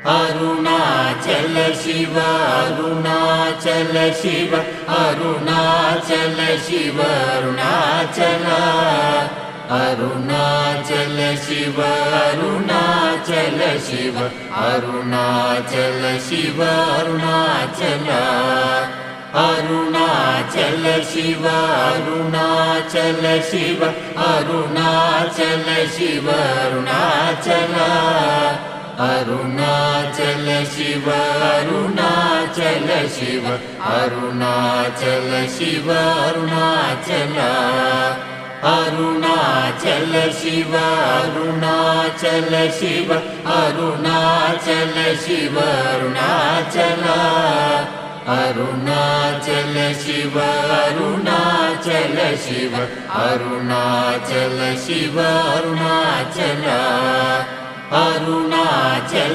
Arunachal Shiva Arunachal Shiva Arunachal Shiva Arunachal Arunachal Shiva Arunachal Shiva Arunachal Shiva Arunachal Arunachal Shiva Arunachal Shiva Arunachal Shiva Arunachal Arunachal Shiva Arunachal Shiva Arunachal Shiva Arunachal Arunachal Shiva Arunachal Shiva Arunachal Shiva Arunachal Arunachal Shiva Arunachal Shiva Arunachal Shiva Arunachal Arunachal